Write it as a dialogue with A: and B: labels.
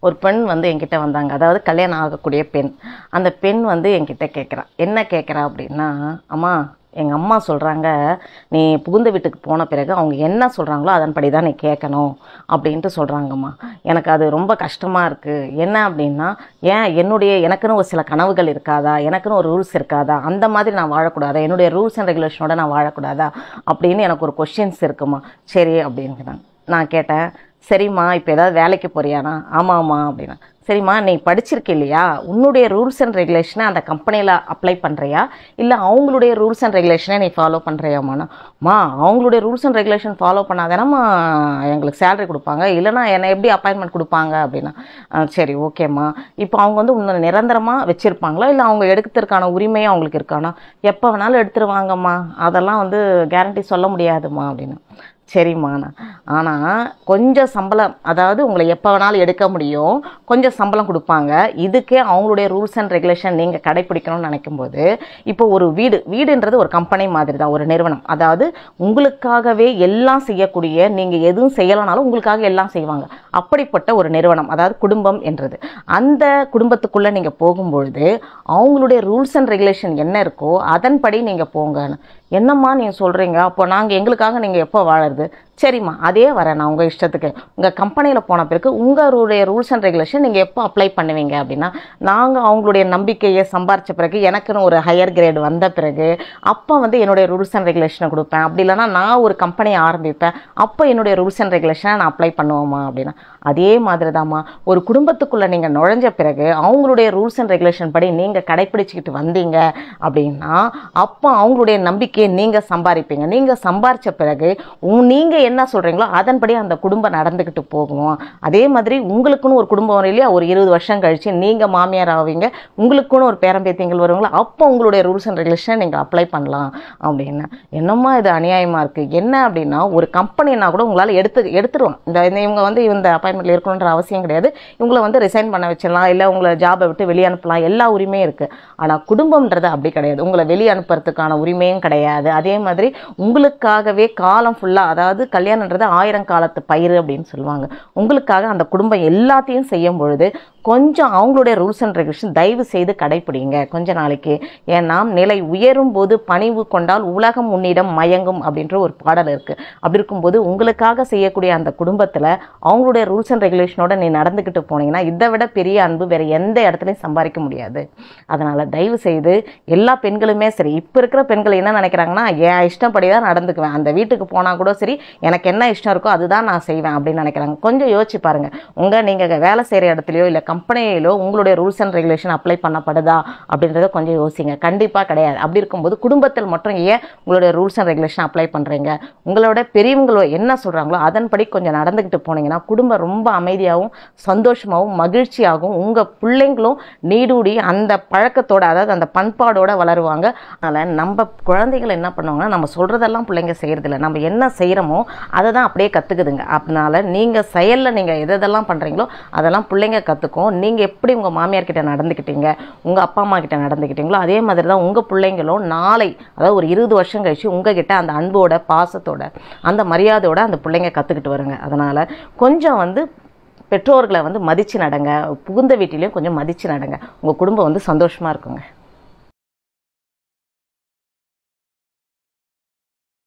A: ஒரு பெண் வந்து என்கிட்ட வந்தாங்க. அதாவது கல்யாணம் ஆகக்கூடிய பெண். அந்த பெண் வந்து என்கிட்ட கேட்குறா. என்ன கேட்குறா அப்படின்னா, அம்மா எங்கள் அம்மா சொல்கிறாங்க, நீ புகுந்த வீட்டுக்கு போன பிறகு அவங்க என்ன சொல்கிறாங்களோ அதன்படி தான் நீ கேட்கணும் அப்படின்ட்டு சொல்கிறாங்கம்மா. எனக்கு அது ரொம்ப கஷ்டமாக இருக்குது. என்ன அப்படின்னா, எனக்குன்னு ஒரு சில கனவுகள் இருக்காதா, எனக்குன்னு ஒரு ரூல்ஸ் இருக்காதா, அந்த மாதிரி நான் வாழக்கூடாதா, என்னுடைய ரூல்ஸ் அண்ட் ரெகுலேஷனோட நான் வாழக்கூடாதா அப்படின்னு எனக்கு ஒரு கொஷின்ஸ் இருக்குமா. சரி அப்படிங்கிறாங்க. நான் கேட்டேன், சரிம்மா இப்போ ஏதாவது வேலைக்கு போறியானா? ஆமாம்மா அப்படின்னா. சரிம்மா நீ படிச்சிருக்க இல்லையா, உன்னுடைய ரூல்ஸ் அண்ட் ரெகுலேஷனை அந்த கம்பெனியில் அப்ளை பண்ணுறியா, இல்லை அவங்களுடைய ரூல்ஸ் அண்ட் ரெகுலேஷனை நீ ஃபாலோ பண்ணுறியாம்மாண்ணா? அவங்களுடைய ரூல்ஸ் அண்ட் ரெகுலேஷன் ஃபாலோ பண்ணாதானம்மா எங்களுக்கு சேலரி கொடுப்பாங்க, இல்லைனா என்னை எப்படி அப்பாயின்மெண்ட் கொடுப்பாங்க அப்படின்னா. சரி ஓகேம்மா, இப்போ அவங்க வந்து உன்னை நிரந்தரமாக வச்சுருப்பாங்களா, இல்லை அவங்க எடுக்கிறதுக்கான உரிமையும் அவங்களுக்கு இருக்கானா? எப்போ வேணாலும் எடுத்துருவாங்கம்மா, அதெல்லாம் வந்து கேரண்டி சொல்ல முடியாதுமா அப்படின்னு. சரிம்மாண்ணா, ஆனால் கொஞ்சம் சம்பளம், அதாவது உங்களை எப்போ வேணாலும் எடுக்க முடியும், கொஞ்சம் சம்பளம் கொடுப்பாங்க. இதுக்கே அவங்களுடைய ரூல்ஸ் அண்ட் ரெகுலேஷன் நீங்கள் கடைப்பிடிக்கணும்னு நினைக்கும்போது, இப்போ ஒரு வீடுன்றது ஒரு கம்பெனி மாதிரி தான், ஒரு நிறுவனம். அதாவது உங்களுக்காகவே எல்லாம் செய்யக்கூடிய, நீங்கள் எதுவும் செய்யலைனாலும் உங்களுக்காக எல்லாம் செய்வாங்க. அப்படிப்பட்ட ஒரு நிறுவனம், அதாவது குடும்பம் என்றது. அந்த குடும்பத்துக்குள்ளே நீங்கள் போகும்பொழுது அவங்களுடைய ரூல்ஸ் அண்ட் ரெகுலேஷன் என்ன இருக்கோ அதன்படி நீங்கள் போங்கன்னு. என்னம்மா நீங்கள் சொல்கிறீங்க, அப்போ நாங்கள் எங்களுக்காக நீங்கள் எப்போ வாழறது? சரிம்மா அதே வரேன் நான் உங்கள் இஷ்டத்துக்கு. உங்கள் கம்பெனியில் போன பிறகு உங்களுடைய ரூல்ஸ் அண்ட் ரெகுலேஷன் நீங்கள் எப்போ அப்ளை பண்ணுவீங்க அப்படின்னா, நாங்கள் அவங்களுடைய நம்பிக்கையை சம்பாரித்த பிறகு, எனக்குன்னு ஒரு ஹையர் கிரேடு வந்த பிறகு அப்போ வந்து என்னுடைய ரூல்ஸ் அண்ட் ரெகுலேஷனை கொடுப்பேன். அப்படி இல்லைனா நான் ஒரு கம்பெனியை ஆரம்பிப்பேன், அப்போ என்னுடைய ரூல்ஸ் அண்ட் ரெகுலேஷனை நான் அப்ளை பண்ணுவோம்மா அப்படின்னா. அதே மாதிரி தான்மா, ஒரு குடும்பத்துக்குள்ளே நீங்கள் நுழைஞ்ச பிறகு அவங்களுடைய ரூல்ஸ் அண்ட் ரெகுலேஷன் படி நீங்கள் கடைப்பிடிச்சிக்கிட்டு வந்தீங்க அப்படின்னா, அப்போ அவங்களுடைய நம்பிக்கையை நீங்கள் சம்பாதிப்பீங்க. நீங்கள் சம்பாரித்த பிறகு நீங்கள் என்ன சொல்கிறீங்களோ அதன்படி அந்த குடும்பம் நடந்துக்கிட்டு போகும். அதே மாதிரி உங்களுக்குன்னு ஒரு குடும்பம் வரும் இல்லையா, ஒரு 20 வருஷம் கழிச்சு நீங்கள் மாமியார் ஆவீங்க, உங்களுக்குன்னு ஒரு பேரம்பேத்திங்கள் வருவாங்களா, அப்போ உங்களுடைய ரூல்ஸ் அண்ட் ரெகுலேஷன் நீங்கள் அப்ளை பண்ணலாம் அப்படின்னு. என்னம்மா இது அநியாயமாக இருக்குது. என்ன அப்படின்னா, ஒரு கம்பெனினா கூட உங்களால் எடுத்துருவாங்க. இவங்க வந்து இந்த அப்பாயின்மெண்ட்டில் இருக்கணுன்ற அவசியம் கிடையாது, இவங்களை வந்து ரிசைன் பண்ண வச்சிடலாம், இல்லை உங்களை ஜாபை விட்டு வெளியே அனுப்பலாம், எல்லா உரிமையும் இருக்குது. ஆனால் குடும்பம்ன்றது அப்படி கிடையாது. உங்களை வெளியே அனுப்புறதுக்கான உரிமையும் கிடையாது. அதே மாதிரி உங்களுக்காகவே காலம் ஃபுல்லாக, அதாவது கல்யாணன்றது 1000 காலத்து பயிர் அப்படின்னு சொல்லுவாங்க, உங்களுக்காக அந்த குடும்பம் எல்லாத்தையும் செய்யும் பொழுது கொஞ்சம் அவங்களுடைய ரூல்ஸ் அண்ட் ரெகுலேஷன் தயவு செய்து கடைப்பிடிங்க கொஞ்ச நாளைக்கு. ஏன்னா நிலை உயரும் போது பணிவு கொண்டால் உலகம் உன்னிடம் மயங்கும் அப்படின்ற ஒரு பாடல் இருக்குது. அப்படி இருக்கும்போது உங்களுக்காக செய்யக்கூடிய அந்த குடும்பத்தில் அவங்களுடைய ரூல்ஸ் அண்ட் ரெகுலேஷனோட நீ நடந்துக்கிட்டு போனீங்கன்னா இதை விட பெரிய அன்பு வேறு எந்த இடத்துலையும் சம்பாதிக்க முடியாது. அதனால் தயவு செய்து எல்லா பெண்களுமே சரி, இப்போ இருக்கிற பெண்கள் என்ன நினைக்கிறாங்கன்னா, என் இஷ்டப்படி தான் நடந்துக்குவேன், அந்த வீட்டுக்கு போனால் கூட சரி எனக்கு என்ன இஷ்டம் இருக்கோ அதுதான் நான் செய்வேன் அப்படின்னு நினைக்கிறாங்க. கொஞ்சம் யோசிச்சு பாருங்கள், நீங்கள் வேலை செய்கிற இடத்துலையோ இல்லை கம்பெனியிலோ உங்களுடைய ரூல்ஸ் அண்ட் ரெகுலேஷன் அப்ளை பண்ணப்படுதா அப்படின்றத கொஞ்சம் யோசிங்க. கண்டிப்பாக கிடையாது. அப்படி இருக்கும்போது குடும்பத்தில் மட்டும் ஏன் உங்களுடைய ரூல்ஸ் அண்ட் ரெகுலேஷன் அப்ளை பண்ணுறீங்க? உங்களோட பெரியவங்களோ என்ன சொல்கிறாங்களோ அதன்படி கொஞ்சம் நடந்துக்கிட்டு போனீங்கன்னா குடும்பம் ரொம்ப அமைதியாகவும் சந்தோஷமாகவும் மகிழ்ச்சியாகவும், உங்கள் பிள்ளைங்களும் நீடூடி அந்த பழக்கத்தோட, அதாவது அந்த பண்பாடோட வளருவாங்க. அதனால் நம்ம குழந்தைகள் என்ன பண்ணுவாங்கன்னா, நம்ம சொல்கிறதெல்லாம் பிள்ளைங்க செய்கிறதில்ல, நம்ம என்ன செய்கிறோமோ அதை தான் அப்படியே கற்றுக்குதுங்க. அதனால் நீங்கள் செயலில் நீங்கள் எதெல்லாம் பண்ணுறீங்களோ அதெல்லாம் பிள்ளைங்க கற்றுக்கும். நீங்கள் எப்படி உங்கள் மாமியார் கிட்ட நடந்துக்கிட்டீங்க, உங்கள் அப்பா அம்மா கிட்ட நடந்துக்கிட்டீங்களோ அதே மாதிரி தான் உங்கள் பிள்ளைங்களும் நாளை, அதாவது ஒரு 20 வருஷம் கழிச்சு உங்ககிட்ட அந்த அன்போட, பாசத்தோட, அந்த மரியாதையோட அந்த பிள்ளைங்க கற்றுக்கிட்டு வருங்க. அதனால் கொஞ்சம் வந்து பெற்றோர்களை வந்து மதித்து நடங்க, புகுந்த வீட்டிலையும் கொஞ்சம் மதித்து நடங்க, உங்கள் குடும்பம் வந்து சந்தோஷமாக இருக்குங்க.